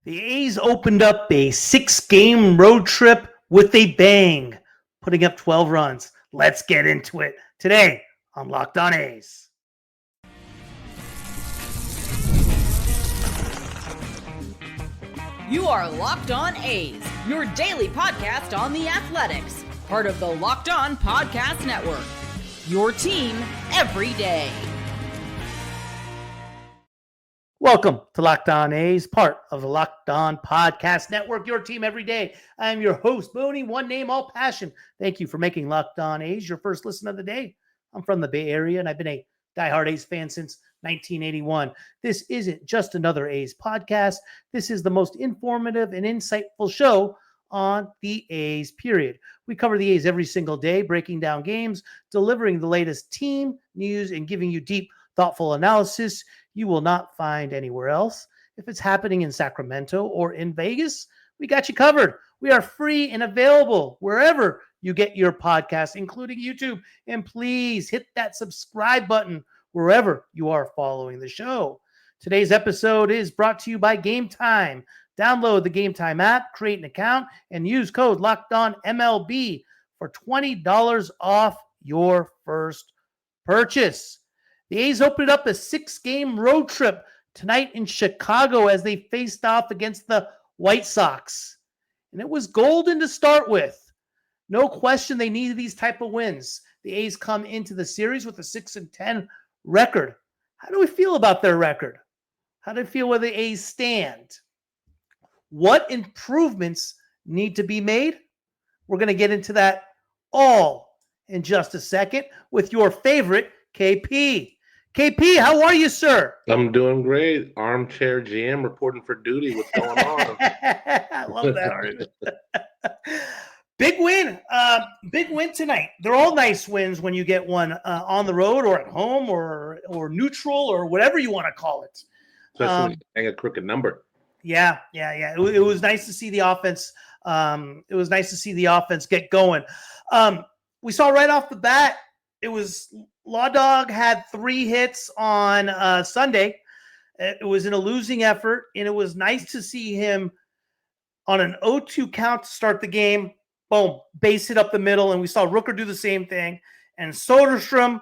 The A's opened up a 6-game road trip with a bang, putting up 12 runs. Let's get into it today on Locked On A's. You are Locked On A's, your daily podcast on the Athletics, part of the Locked On Podcast Network. Your team every day. Welcome to Locked On A's, part of the Locked On Podcast Network, your team every day. I am your host, Mooney, one name, all passion. Thank you for making Locked On A's your first listen of the day. I'm from the Bay Area, and I've been a diehard A's fan since 1981. This isn't just another A's podcast. This is the most informative and insightful show on the A's, period. We cover the A's every single day, breaking down games, delivering the latest team news, and giving you deep, thoughtful analysis you will not find anywhere else. If it's happening in Sacramento or in Vegas, we got you covered. We are free and available wherever you get your podcast, including YouTube. And please hit that subscribe button wherever you are following the show. Today's episode is brought to you by Game Time. Download the Game Time app, create an account, and use code LOCKEDONMLB for $20 off your first purchase. The A's opened up a 6-game road trip tonight in Chicago as they faced off against the White Sox. And it was golden to start with. No question they needed these type of wins. The A's come into the series with a 6-10 record. How do we feel about their record? How do we feel where the A's stand? What improvements need to be made? We're going to get into that all in just a second with your favorite KP. KP, how are you, sir? I'm doing great. Armchair GM reporting for duty. What's going on? I love that. Big win. Big win tonight. They're all nice wins when you get one on the road or at home or neutral or whatever you want to call it. Especially when you hang a crooked number. Yeah. It was nice to see the offense. It was nice to see the offense get going. We saw right off the bat, it was Law Dog had 3 hits on Sunday. It was in a losing effort, and it was nice to see him on an 0-2 count to start the game. Boom, base hit up the middle, and we saw Rooker do the same thing. And Soderstrom,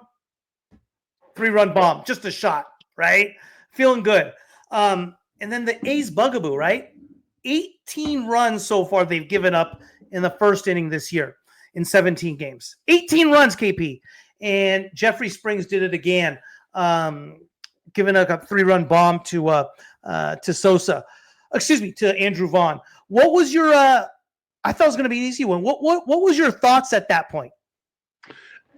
3-run bomb, just a shot, right? Feeling good. And then the A's bugaboo, right? 18 runs so far they've given up in the first inning this year in 17 games. 18 runs, KP. And Jeffrey Springs did it again, giving a 3-run bomb to Andrew Vaughn. What was your? I thought it was going to be an easy one. What was your thoughts at that point?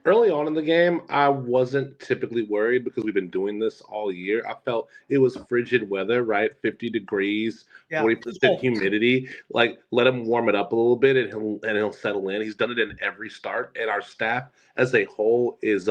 Early on in the game, I wasn't typically worried because we've been doing this all year. I felt it was frigid weather, right? 50 degrees, 40% humidity. Like, let him warm it up a little bit, and he'll settle in. He's done it in every start, and our staff as a whole is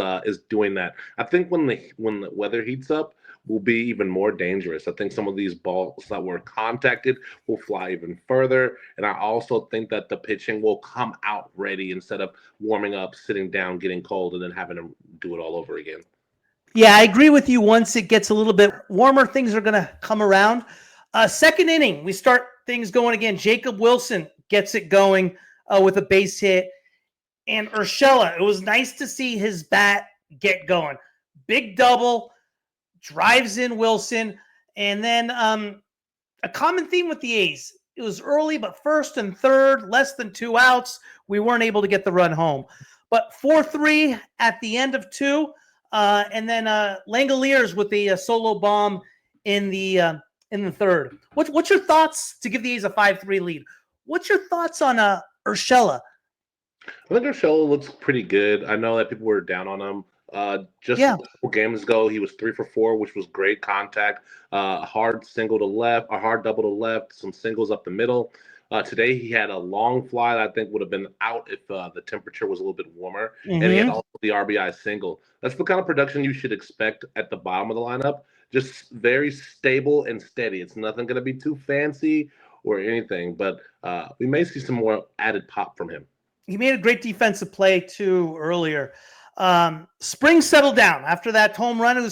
doing that. I think when the weather heats up, will be even more dangerous. I think some of these balls that were contacted will fly even further. And I also think that the pitching will come out ready instead of warming up, sitting down, getting cold, and then having to do it all over again. Yeah, I agree with you. Once it gets a little bit warmer, things are going to come around. Second inning, we start things going again. Jacob Wilson gets it going with a base hit. And Urshela, it was nice to see his bat get going. Big double. Drives in Wilson, and then a common theme with the A's. It was early, but first and third, less than 2 outs. We weren't able to get the run home. But 4-3 at the end of 2, and then Langoliers with the solo bomb in the third. What's your thoughts to give the A's a 5-3 lead? What's your thoughts on Urshela? I think Urshela looks pretty good. I know that people were down on him. A couple games ago, he was 3 for 4, which was great contact. A hard single to left, a hard double to left, some singles up the middle. Today, he had a long fly that I think would have been out if the temperature was a little bit warmer. Mm-hmm. And he had also the RBI single. That's the kind of production you should expect at the bottom of the lineup. Just very stable and steady. It's nothing going to be too fancy or anything, but we may see some more added pop from him. He made a great defensive play, too, earlier. Spring settled down after that home run. It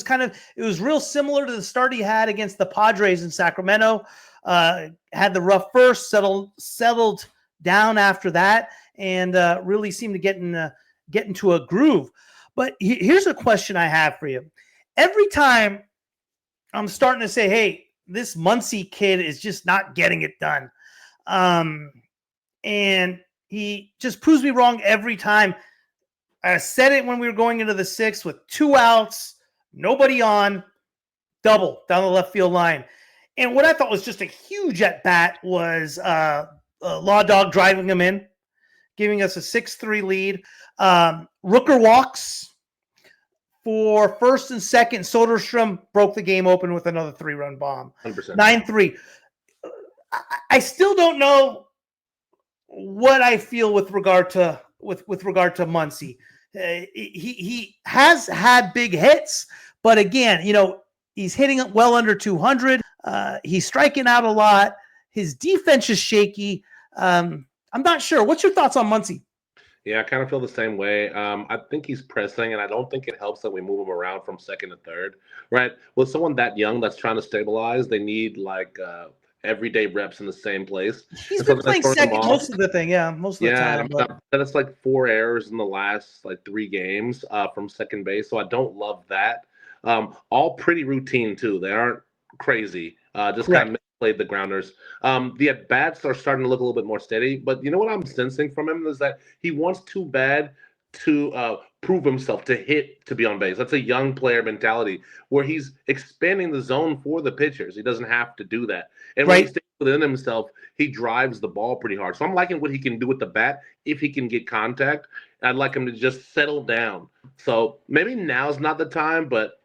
was real similar to the start he had against the Padres in Sacramento. Had the rough first, settled down after that, and really seemed to get into a groove. But here's a question I have for you. Every time I'm starting to say, hey, this Muncy kid is just not getting it done. And he just proves me wrong every time. I said it when we were going into the sixth with 2 outs, nobody on, double down the left field line. And what I thought was just a huge at-bat was Law Dog driving him in, giving us a 6-3 lead. Rooker walks for first and second. Soderstrom broke the game open with another 3-run bomb. 100%. 9-3. I still don't know what I feel with regard to Muncy. He has had big hits, but again, he's hitting it well under 200. He's striking out a lot. His defense is shaky. I'm not sure. What's your thoughts on Muncy? Yeah, I kind of feel the same way. I think he's pressing, and I don't think it helps that we move him around from second to third, right? With someone that young that's trying to stabilize, they need everyday reps in the same place. He's been playing second most of the thing, most of the time. Then it's 4 errors in the last 3 games from second base, so I don't love that. All pretty routine too. They aren't crazy. Just kind of played the grounders. The at-bats are starting to look a little bit more steady, but you know what I'm sensing from him is that he wants too bad to prove himself, to be on base. That's a young player mentality where he's expanding the zone for the pitchers. He doesn't have to do that. And when he stays within himself, he drives the ball pretty hard. So I'm liking what he can do with the bat if he can get contact. I'd like him to just settle down. So maybe now's not the time, but,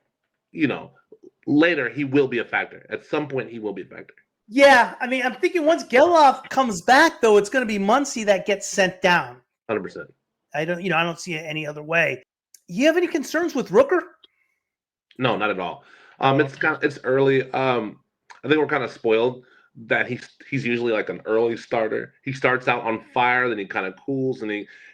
later he will be a factor. At some point he will be a factor. Yeah, I mean, I'm thinking once Geloff comes back, though, it's going to be Muncy that gets sent down. 100%. I don't see it any other way. You have any concerns with Rooker? No, not at all. It's early. I think we're kind of spoiled that he's usually an early starter. He starts out on fire, then he kind of cools, and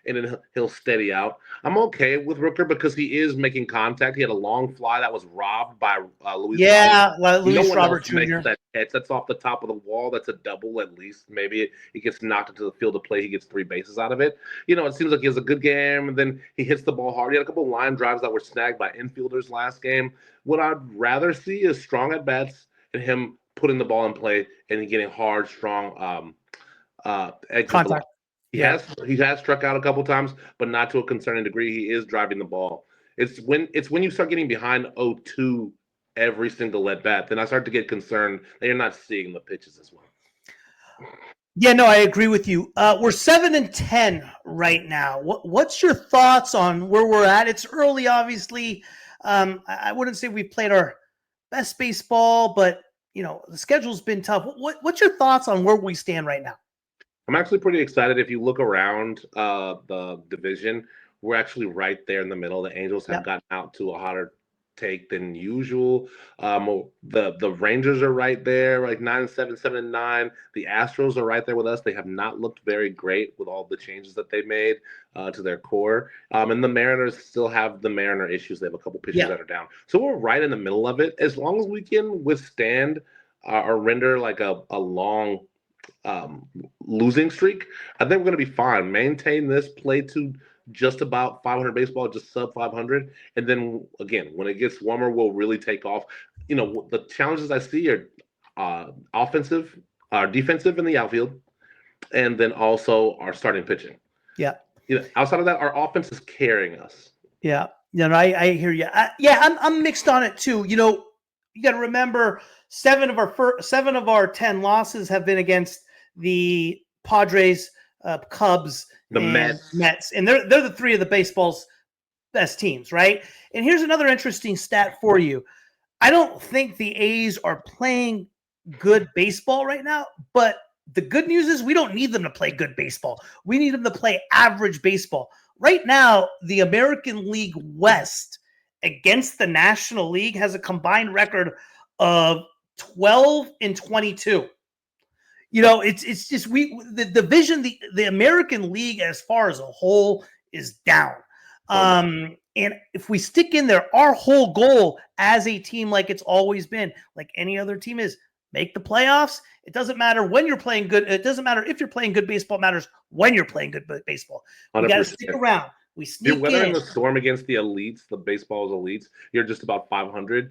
then he'll steady out. I'm okay with Rooker because he is making contact. He had a long fly that was robbed by Luis. Yeah, Robert. Luis Robert Jr. Makes that catch. That's off the top of the wall. That's a double at least. Maybe it gets knocked into the field of play. He gets 3 bases out of it. It seems like he has a good game, and then he hits the ball hard. He had a couple line drives that were snagged by infielders last game. What I'd rather see is strong at bats and him putting the ball in play and getting hard, strong contact. He has struck out a couple times, but not to a concerning degree. He is driving the ball. It's when you start getting behind 0-2 every single at bat, then I start to get concerned that you're not seeing the pitches as well. Yeah, no, I agree with you. We're 7-10 right now. What's your thoughts on where we're at? It's early, obviously. I wouldn't say we've played our best baseball, but the schedule's been tough. What's your thoughts on where we stand right now? I'm actually pretty excited. If you look around the division, we're actually right there in the middle. The Angels have gotten out to a hotter take than usual. The Rangers are right there, 9-7, 7-9. The Astros are right there with us. They have not looked very great with all the changes that they made to their core. And the Mariners still have the Mariner issues. They have a couple pitchers that are down. So we're right in the middle of it. As long as we can withstand or render a long losing streak, I think we're going to be fine. Maintain this, play to just about 500 baseball, just sub 500. And then again, when it gets warmer, we'll really take off. The challenges I see are defensive in the outfield, and then also our starting pitching. Yeah. Outside of that, our offense is carrying us. Yeah. I hear you. I'm mixed on it too. You got to remember 7 of our 10 losses have been against the Padres, Cubs, Mets, and they're the 3 of the baseball's best teams, right? And here's another interesting stat for you. I don't think the A's are playing good baseball right now, but the good news is we don't need them to play good baseball. We need them to play average baseball. Right now, the American League West against the National League has a combined record of 12-22. It's just the division, the American League as far as a whole is down. And if we stick in there, our whole goal as a team, like it's always been, like any other team is, make the playoffs. It doesn't matter when you're playing good. It doesn't matter if you're playing good baseball. It matters when you're playing good baseball. We got to stick around. We sneak in. Whether in the storm against the elites, the baseball's elites, you're just about 500.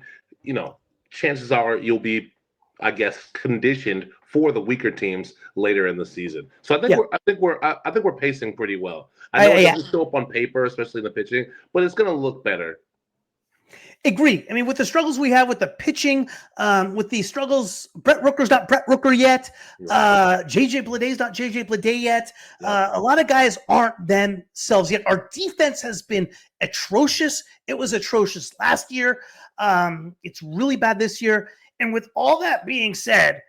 Chances are you'll be, I guess, conditioned for the weaker teams later in the season. So I think we're pacing pretty well. I know it doesn't show up on paper, especially in the pitching, but it's going to look better. Agree. I mean, with the struggles we have with the pitching, with the struggles, Brett Rooker's not Brett Rooker yet. JJ Bleday's not JJ Bleday yet. A lot of guys aren't themselves yet. Our defense has been atrocious. It was atrocious last year. It's really bad this year. And with all that being said,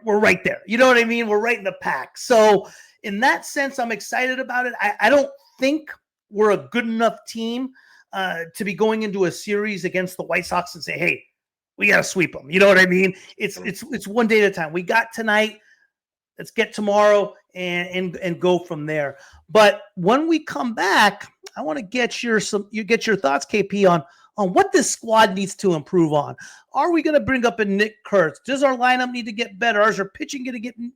we're right there. You know what I mean? We're right in the pack. So in that sense, I'm excited about it. I don't think we're a good enough team to be going into a series against the White Sox and say, hey, we got to sweep them. You know what I mean? It's one day at a time. We got tonight. Let's get tomorrow and go from there. But when we come back, I want to get your thoughts, KP, on what this squad needs to improve on. Are we going to bring up a Nick Kurtz? Does our lineup need to get better? Is our pitching going to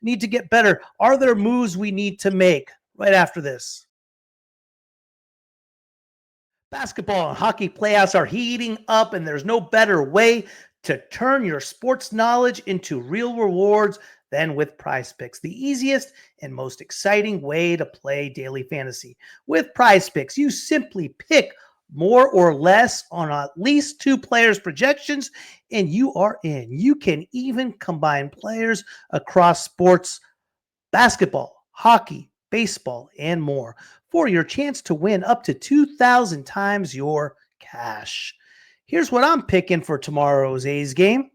need to get better? Are there moves we need to make right after this? Basketball and hockey playoffs are heating up, and there's no better way to turn your sports knowledge into real rewards than with Prize Picks, the easiest and most exciting way to play daily fantasy. With Prize Picks, you simply pick more or less on at least 2 players' projections, and you are in. You can even combine players across sports, basketball, hockey, baseball, and more for your chance to win up to 2,000 times your cash. Here's what I'm picking for tomorrow's A's game.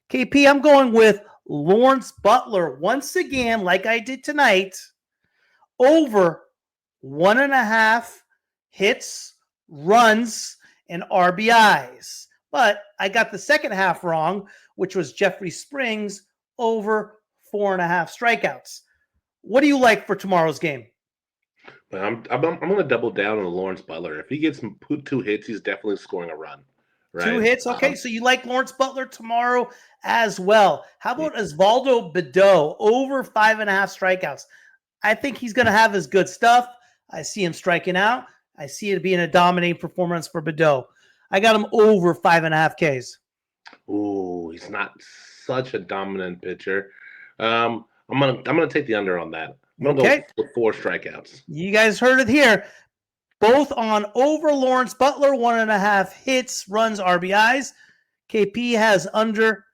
KP, I'm going with Lawrence Butler once again, like I did tonight, over 1.5 hits, runs, and RBIs. But I got the second half wrong, which was Jeffrey Springs over 4.5 strikeouts. What do you like for tomorrow's game? I'm going to double down on Lawrence Butler. If he gets 2 hits, he's definitely scoring a run. Right? 2 hits? Okay, so you like Lawrence Butler tomorrow as well. How about Osvaldo Bido over 5.5 strikeouts? I think he's going to have his good stuff. I see him striking out. I see it being a dominating performance for Bido. I got him over 5.5 Ks. Ooh, he's not such a dominant pitcher. I'm gonna take the under on that. I'm gonna go with 4 strikeouts. You guys heard it here. Both on over Lawrence Butler, 1.5 hits, runs, RBIs. KP has under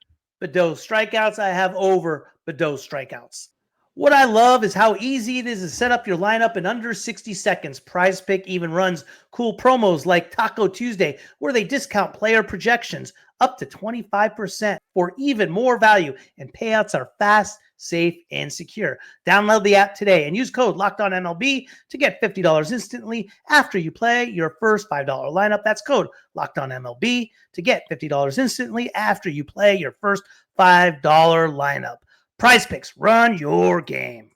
Bido strikeouts. I have over Bido strikeouts. What I love is how easy it is to set up your lineup in under 60 seconds. Prize Pick even runs cool promos like Taco Tuesday, where they discount player projections up to 25% for even more value, and payouts are fast, safe, and secure. Download the app today and use code LOCKEDONMLB to get $50 instantly after you play your first $5 lineup. That's code LOCKEDONMLB to get $50 instantly after you play your first $5 lineup. Prize Picks, run your game.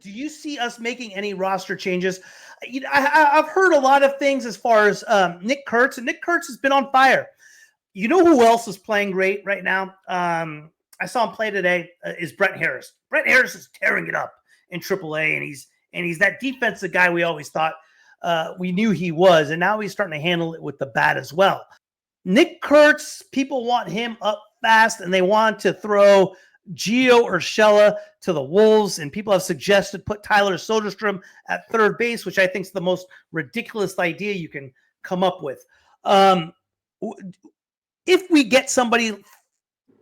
Do you see us making any roster changes? I've heard a lot of things as far as Nick Kurtz, and Nick Kurtz has been on fire. You know who else is playing great right now? I saw him play today. Is Brett Harris. Brett Harris is tearing it up in AAA, and he's that defensive guy we always thought we knew he was, and now he's starting to handle it with the bat as well. Nick Kurtz, people want him up fast, and they want to throw Gio Urshela to the Wolves, and people have suggested put Tyler Soderstrom at third base, which I think is the most ridiculous idea you can come up with. If we get somebody,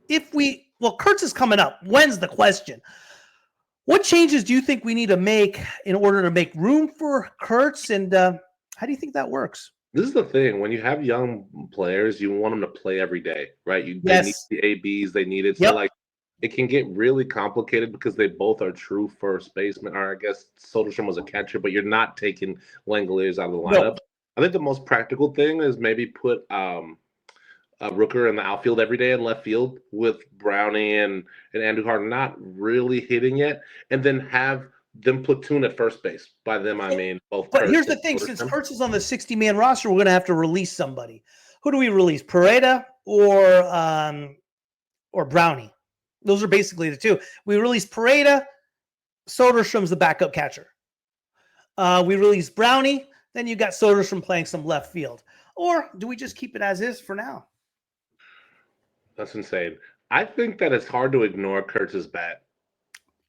Kurtz is coming up. When's the question? What changes do you think we need to make in order to make room for Kurtz, and how do you think that works? This is the thing. When you have young players, you want them to play every day, right? They need the ABs. They need it. So, it can get really complicated because they both are true first basemen. Or I guess Soderstrom was a catcher, but you're not taking Langoliers out of the lineup. No. I think the most practical thing is maybe put Rooker in the outfield every day in left field with Brownie and Andrew Harden not really hitting yet, and then have them platoon at first base. By them, I mean both. But here's the thing: since Kurtz is on the 60-man roster, we're going to have to release somebody. who do we release? Pareda or Brownie? Those are basically the two. We release Pareda. Soderstrom's the backup catcher. We release Brownie. Then you got Soderstrom playing some left field. Or do we just keep it as is for now? That's insane. I think that it's hard to ignore Kurtz's bat,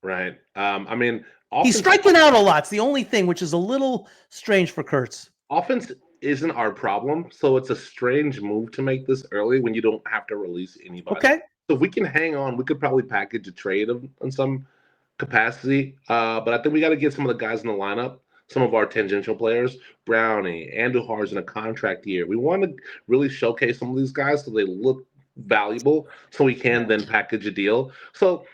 right? I mean, he's striking out a lot. It's the only thing, which is a little strange for Kurtz. Offense isn't our problem, so it's a strange move to make this early when you don't have to release anybody. Okay. So if we can hang on, we could probably package a trade in some capacity. But I think we got to get some of the guys in the lineup, some of our tangential players. Brownie, Andujar's in a contract year. We want to really showcase some of these guys so they look valuable, so we can then package a deal. So,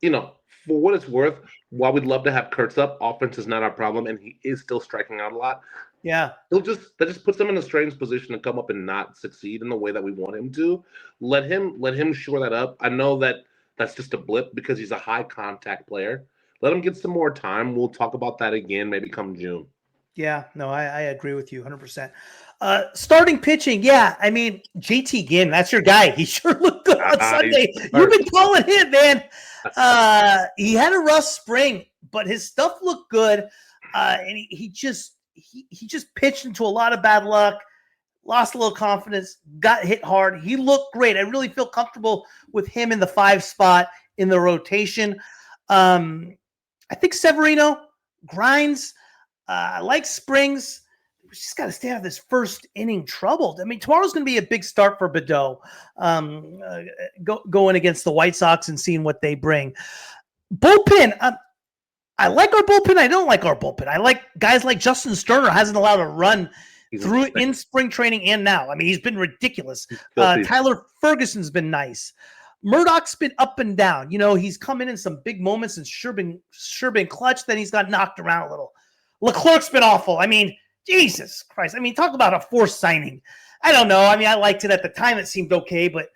for what it's worth, while we'd love to have Kurtz up, offense is not our problem, and he is still striking out a lot. Yeah, that just puts him in a strange position to come up and not succeed in the way that we want him to. Let him shore that up. I know that that's just a blip because he's a high contact player. Let him get some more time. We'll talk about that again, maybe come June. Yeah, no, I agree with you 100%. Starting pitching, yeah. I mean, JT Ginn, that's your guy. He sure looked good on Sunday. You've been calling him, man. He had a rough spring, but his stuff looked good. And he just pitched into a lot of bad luck, lost a little confidence, got hit hard. He looked great. I really feel comfortable with him in the 5 spot in the rotation. I think Severino, Grimes, I like Springs. We just got to stay out of this first inning troubled. I mean, tomorrow's going to be a big start for Badeau, going against the White Sox and seeing what they bring. Bullpen, I like our bullpen. I don't like our bullpen. I like guys like Justin Sterner hasn't allowed a run through in spring training and now. I mean, he's been ridiculous. Tyler Ferguson's been nice. Murdoch's been up and down. He's come in some big moments and sure been clutch. Then he's got knocked around a little. Leclerc's been awful. I mean, Jesus Christ. I mean, talk about a forced signing. I don't know. I mean, I liked it at the time. It seemed okay, but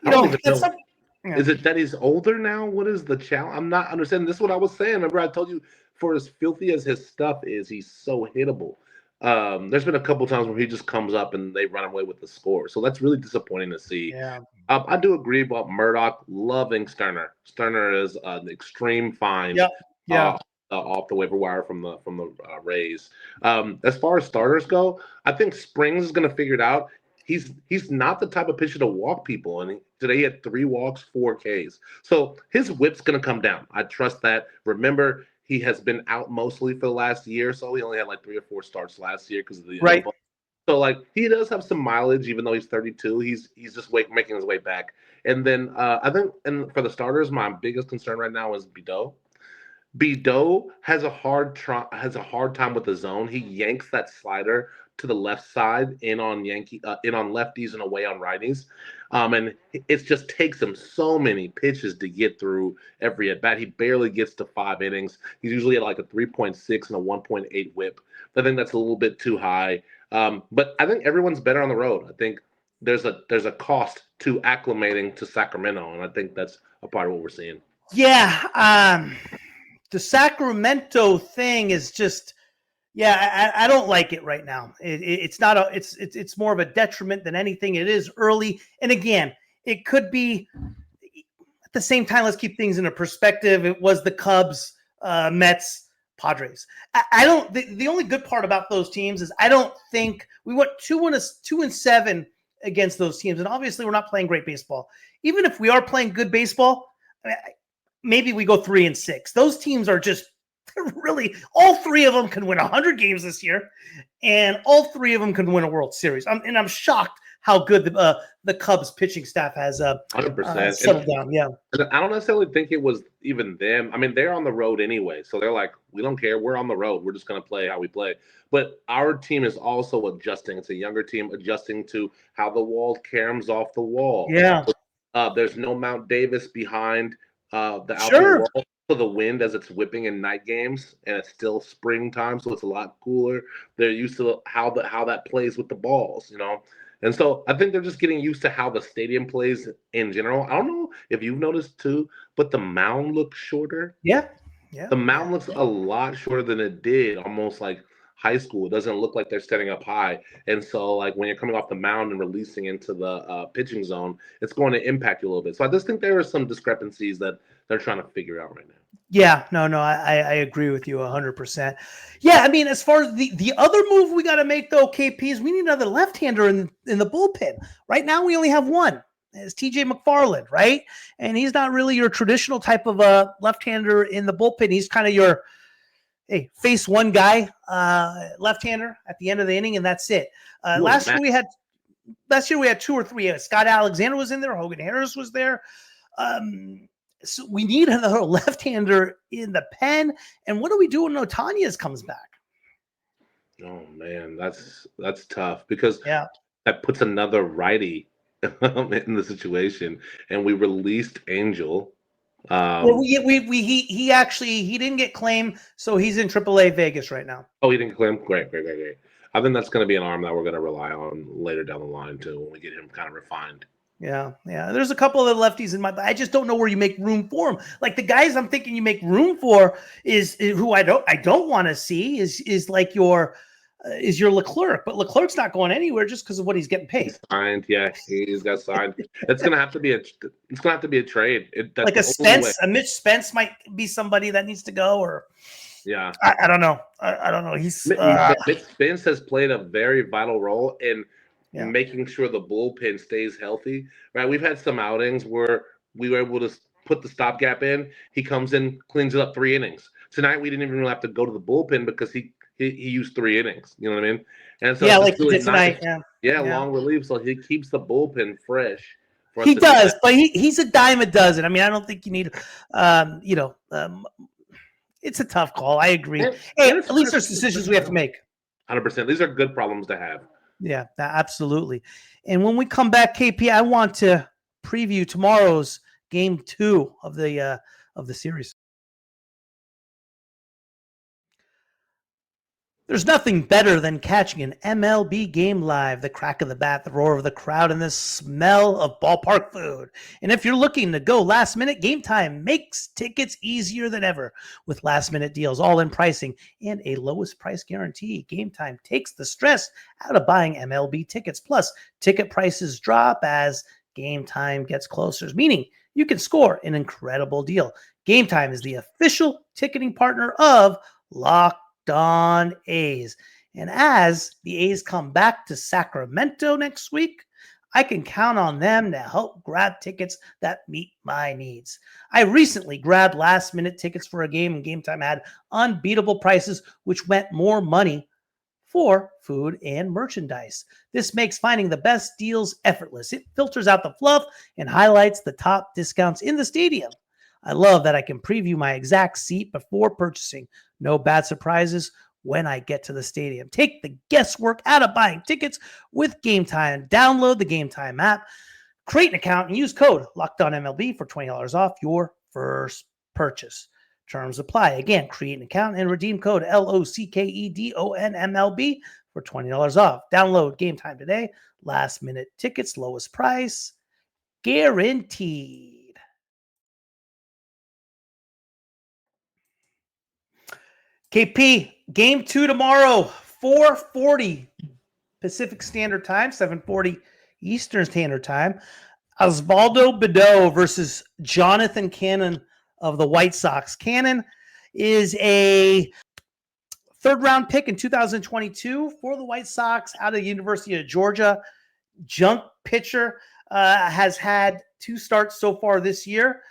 is it that he's older now? What is the challenge? I'm not understanding. This is what I was saying. Remember, I told you, for as filthy as his stuff is, he's so hittable. There's been a couple times where he just comes up and they run away with the score. So that's really disappointing to see. Yeah. I do agree about Murdoch loving Sterner. Sterner is an extreme find. Yeah. Off the waiver wire from the Rays. As far as starters go, I think Springs is going to figure it out. He's not the type of pitcher to walk people, and today he had 3 walks, 4 Ks. So his whip's going to come down. I trust that. Remember, he has been out mostly for the last year, so he only had like 3 or 4 starts last year because of the right. So he does have some mileage, even though he's 32. He's just making his way back. And then I think, and for the starters, my biggest concern right now is Badeau. Badeau has a hard time with the zone. He yanks that slider to the left side in on lefties and away on righties, and it just takes him so many pitches to get through every at bat. He barely gets to 5 innings. He's usually at like a 3.6 and a 1.8 whip. I think that's a little bit too high. But I think everyone's better on the road. I think there's a cost to acclimating to Sacramento, and I think that's a part of what we're seeing. Yeah. The Sacramento thing is just, I don't like it right now. It's not it's more of a detriment than anything. It is early. And again, it could be at the same time. Let's keep things in a perspective. It was the Cubs, Mets, Padres. The only good part about those teams is I don't think we went 2-7 against those teams. And obviously we're not playing great baseball. Even if we are playing good baseball, maybe we go 3-6. Those teams are just really, all 3 of them can win 100 games this year, and all 3 of them can win a World Series. I'm shocked how good the Cubs pitching staff has 100% settled down. Yeah, I don't necessarily think it was even them. I mean, they're on the road anyway, so they're like, we don't care. We're on the road. We're just going to play how we play. But our team is also adjusting. It's a younger team adjusting to how the wall caroms off the wall. Yeah. There's no Mount Davis behind the outfield wall for the wind as it's whipping in night games, and it's still springtime, so it's a lot cooler. They're used to how that plays with the balls, And so I think they're just getting used to how the stadium plays in general. I don't know if you've noticed too, but the mound looks shorter. Yeah. The mound looks a lot shorter than it did almost like high school. It doesn't look like they're setting up high. And so, like, when you're coming off the mound and releasing into the pitching zone, it's going to impact you a little bit. So I just think there are some discrepancies that they're trying to figure out right now. Yeah, no, I agree with you 100%. Yeah, I mean, as far as the other move we got to make, though, KP, is we need another left-hander in the bullpen. Right now, we only have one. It's TJ McFarland, right? And he's not really your traditional type of a left-hander in the bullpen. He's kind of your, hey, face one guy, left-hander at the end of the inning, and that's it. Last year we had two or three. Scott Alexander was in there. Hogan Harris was there. So we need another left-hander in the pen. And what do we do when Ohtani comes back? Oh man, that's tough because that puts another righty in the situation. And we released Angel. Well, he didn't get claimed, so he's in AAA Vegas right now. Oh, he didn't claim. Great. I think that's going to be an arm that we're going to rely on later down the line too when we get him kind of refined. Yeah. There's a couple of lefties in my. I just don't know where you make room for them. Like the guys I'm thinking you make room for is who I don't want to see is like your Leclerc, but Leclerc's not going anywhere just because of what he's getting paid. He's signed, he's got signed. It's gonna have to be a trade. Like a Spence, a Mitch Spence might be somebody that needs to go, or I don't know. I don't know. Mitch Spence has played a very vital role in making sure the bullpen stays healthy. Right, we've had some outings where we were able to put the stopgap in. He comes in, cleans it up 3 innings. Tonight we didn't even really have to go to the bullpen because he used 3 innings. You know what I mean? And so like he did tonight. Long relief. So he keeps the bullpen fresh. He does, but he's a dime a dozen. I mean, I don't think you need, it's a tough call. I agree. At least there's decisions we have to make. 100%. These are good problems to have. Yeah, absolutely. And when we come back, KP, I want to preview tomorrow's game 2 of the series. There's nothing better than catching an MLB game live, the crack of the bat, the roar of the crowd, and the smell of ballpark food. And if you're looking to go last minute, Game Time makes tickets easier than ever with last minute deals, all-in pricing, and a lowest price guarantee. Game Time takes the stress out of buying MLB tickets. Plus, ticket prices drop as Game Time gets closer, meaning you can score an incredible deal. Game Time is the official ticketing partner of Locked On A's. And as the A's come back to Sacramento next week, I can count on them to help grab tickets that meet my needs. I recently grabbed last minute tickets for a game, and Game Time had unbeatable prices, which meant more money for food and merchandise. This makes finding the best deals effortless. It filters out the fluff and highlights the top discounts in the stadium. I love that I can preview my exact seat before purchasing. No bad surprises when I get to the stadium. Take the guesswork out of buying tickets with Game Time. Download the Game Time app, create an account, and use code LOCKEDONMLB for $20 off your first purchase. Terms apply. Again, create an account and redeem code LOCKEDONMLB for $20 off. Download Game Time today. Last minute tickets, lowest price, guaranteed. KP, game 2 tomorrow, 4:40 Pacific Standard Time, 7:40 Eastern Standard Time. Osvaldo Bido versus Jonathan Cannon of the White Sox. Cannon is a third-round pick in 2022 for the White Sox out of the University of Georgia. Junk pitcher, has had 2 starts so far this year.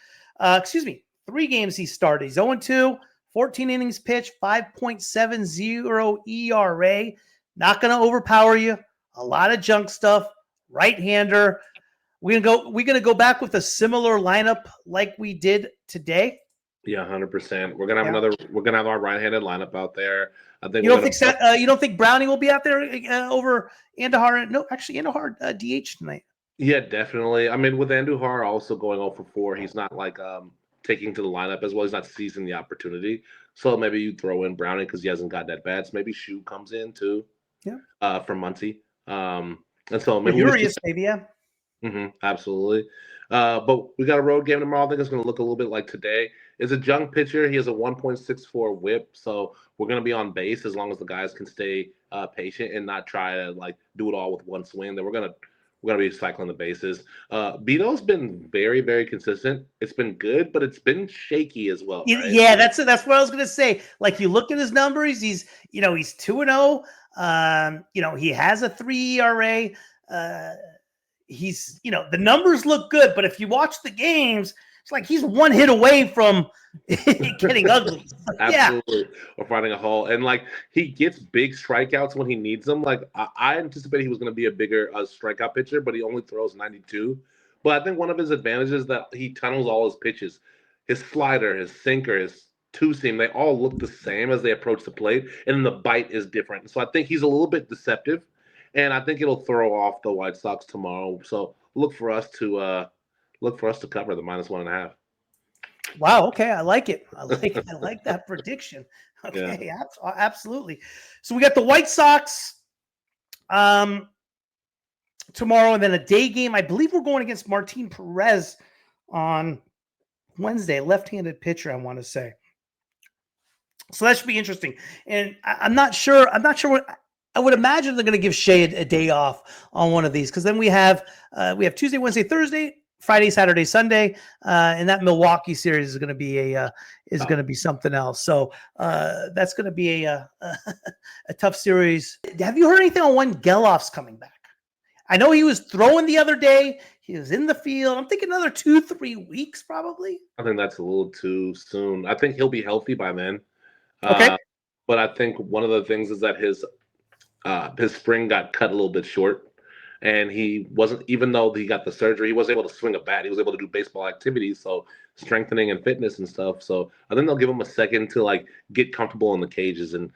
3 games he started. He's 0-2. 14 innings pitched, 5.70 ERA. Not going to overpower you. A lot of junk stuff. Right-hander. We're gonna go back with a similar lineup like we did today. Yeah, 100%. We're gonna have We're gonna have our right-handed lineup out there. I think you don't think Browning will be out there over Andujar? No, actually, Andujar DH tonight. Yeah, definitely. I mean, with Andujar also going 0-for-4, he's not like taking to the lineup as well. He's not seizing the opportunity. So maybe you throw in Browning because he hasn't got that bad. So maybe Shu comes in too. Yeah. From Muncie. And so maybe absolutely. But we got a road game tomorrow. I think it's going to look a little bit like today. is a young pitcher. He has a 1.64 WHIP, so we're going to be on base as long as the guys can stay patient and not try to like do it all with one swing. Then we're gonna be cycling the bases. Bito's been very, very consistent. It's been good, but it's been shaky as well. Right? Yeah, that's what I was gonna say. Like you look at his numbers, he's 2-0. He has a 3 ERA. He's the numbers look good, but if you watch the games, it's like he's one hit away from getting ugly. Absolutely. Or finding a hole. And like he gets big strikeouts when he needs them. Like I anticipated he was going to be a bigger strikeout pitcher, but he only throws 92. But I think one of his advantages is that he tunnels all his pitches. His slider, his sinker, his two-seam, they all look the same as they approach the plate, and the bite is different. So I think he's a little bit deceptive, and I think it'll throw off the White Sox tomorrow. So look for us to cover the -1.5. Wow. Okay, I like it. I like that prediction. Okay, yeah. Absolutely. So we got the White Sox tomorrow, and then a day game. I believe we're going against Martin Perez on Wednesday, left-handed pitcher, I want to say. So that should be interesting. And I'm not sure what I would imagine they're going to give Shea a day off on one of these, because then we have Tuesday, Wednesday, Thursday, Friday, Saturday, Sunday, and that Milwaukee series is going to be going to be something else. So that's going to be a tough series. Have you heard anything on when Gelof's coming back? I know he was throwing the other day. He was in the field. I'm thinking another 2-3 weeks, probably. I think that's a little too soon. I think he'll be healthy by then. Okay. But I think one of the things is that his spring got cut a little bit short, and he wasn't, even though he got the surgery, he wasn't able to swing a bat. He was able to do baseball activities, so strengthening and fitness and stuff. So I think they'll give him a second to like get comfortable in the cages and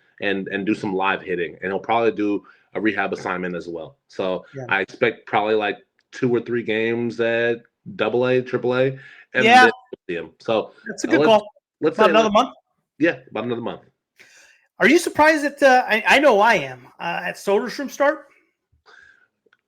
do some live hitting, and he'll probably do a rehab assignment as well. So I expect probably like 2 or 3 games at AA, AAA, and then see him. So that's a good call. Let's about another month. Yeah, about another month. Are you surprised that I know I am at Soderstrom start?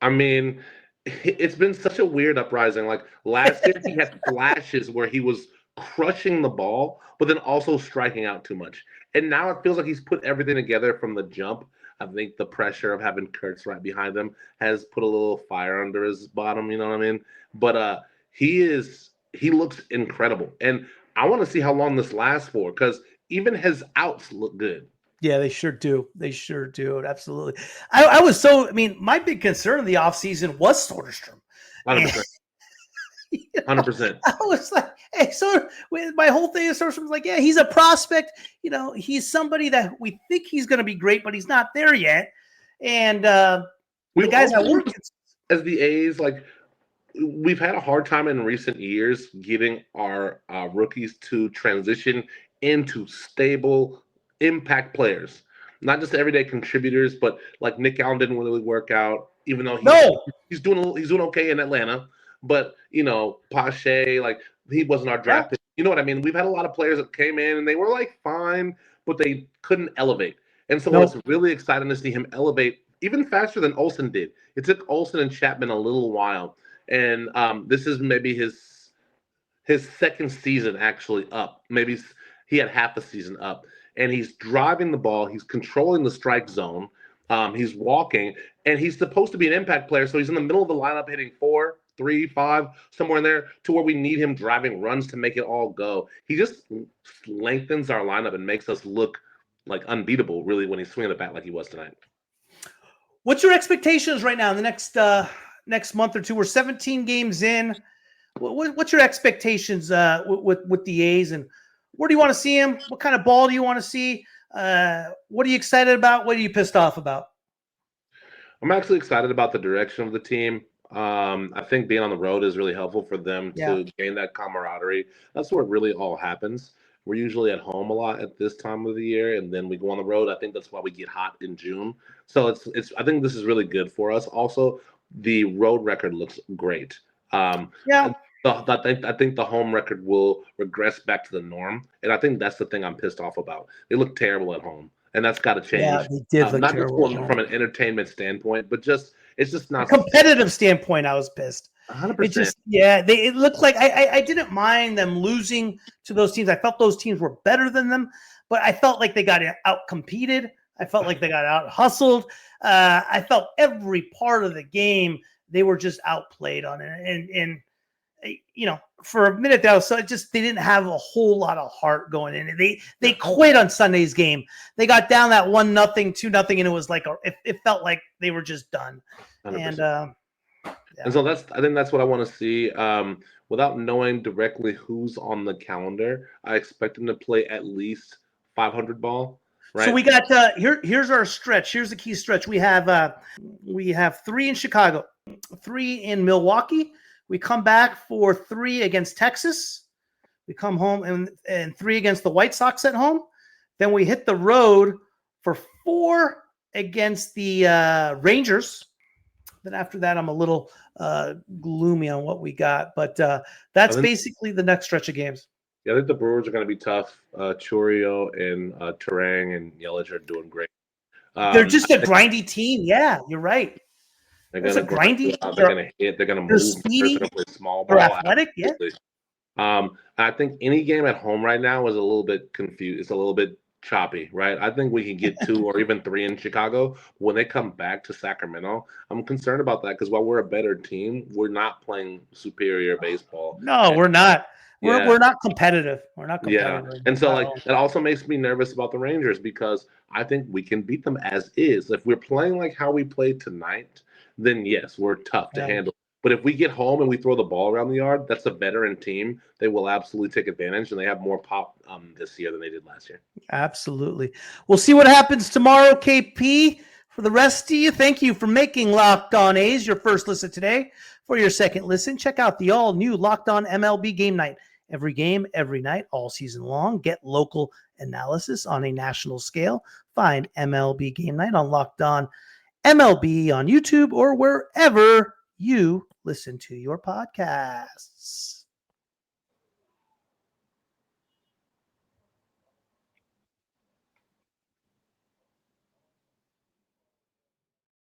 I mean, it's been such a weird uprising. Like last year, he had flashes where he was crushing the ball, but then also striking out too much. And now it feels like he's put everything together from the jump. I think the pressure of having Kurtz right behind him has put a little fire under his bottom. You know what I mean? But he looks incredible, and I want to see how long this lasts for, because even his outs look good. Yeah, they sure do. They sure do. Absolutely. My big concern in the offseason was Soderstrom. 100%. 100%. I was like, hey, so my whole thing is Soderstrom's like, yeah, he's a prospect. He's somebody that we think he's going to be great, but he's not there yet. And the guys that work as the A's, like, we've had a hard time in recent years getting our rookies to transition into stable impact players, not just everyday contributors, but like Nick Allen didn't really work out, even though he's doing okay in Atlanta. But Pache, like, he wasn't our draft pick. You know what I mean? We've had a lot of players that came in and they were like fine, but they couldn't elevate. And so it's really exciting to see him elevate even faster than Olsen did. It took Olsen and Chapman a little while, and this is maybe his second season actually up. Maybe he had half a season up. And he's driving the ball. He's controlling the strike zone. He's walking, and he's supposed to be an impact player. So he's in the middle of the lineup hitting 4, 3, 5, somewhere in there, to where we need him driving runs to make it all go. He just lengthens our lineup and makes us look like unbeatable, really, when he's swinging the bat like he was tonight. What's your expectations right now in the next month or two? We're 17 games in. What's your expectations with the A's, and where do you want to see him? What kind of ball do you want to see? What are you excited about? What are you pissed off about? I'm actually excited about the direction of the team. I think being on the road is really helpful for them to gain that camaraderie. That's where it really all happens. We're usually at home a lot at this time of the year, and then we go on the road. I think that's why we get hot in June. So I think this is really good for us. Also, the road record looks great. I think the home record will regress back to the norm, and I think that's the thing I'm pissed off about. They look terrible at home, and that's got to change. Yeah, they did look not terrible just from an entertainment standpoint, but it's just not a competitive standpoint. I was pissed. It 100%. just, it looked like I didn't mind them losing to those teams. I felt those teams were better than them, but I felt like they got out competed. I felt like they got out hustled. I felt every part of the game they were just outplayed on it, and for a minute there, so they didn't have a whole lot of heart going in. They quit on Sunday's game. They got down that 1-0, 2-0, and it was like it felt like they were just done. 100%. And so I think that's what I want to see. Without knowing directly who's on the calendar, I expect them to play at least 500 ball. Right. So we got here's our stretch. Here's the key stretch. We have 3 in Chicago, 3 in Milwaukee. We come back for 3 against Texas. We come home and 3 against the White Sox at home. Then we hit the road for 4 against the Rangers. Then after that, I'm a little gloomy on what we got. But that's basically the next stretch of games. Yeah, I think the Brewers are going to be tough. Churio and Terang and Yelich are doing great. They're just a grindy team. Yeah, you're right. They're going to grindy. They're going to hit. They're going to move. Speedy. They're going to play small ball. They're athletic. Absolutely. Yeah. I think any game at home right now is a little bit confused. It's a little bit choppy, right? I think we can get 2 or even 3 in Chicago. When they come back to Sacramento, I'm concerned about that because while we're a better team, we're not playing superior baseball. No, we're not. We're not competitive. We're not competitive. Yeah. And so that also makes me nervous about the Rangers because I think we can beat them as is. If we're playing like how we played tonight, then yes, we're tough to handle. But if we get home and we throw the ball around the yard, that's a veteran team. They will absolutely take advantage, and they have more pop this year than they did last year. Absolutely. We'll see what happens tomorrow, KP. For the rest of you, thank you for making Locked On A's your first listen today. For your second listen, check out the all-new Locked On MLB Game Night. Every game, every night, all season long. Get local analysis on a national scale. Find MLB Game Night on Locked On MLB on YouTube or wherever you listen to your podcasts.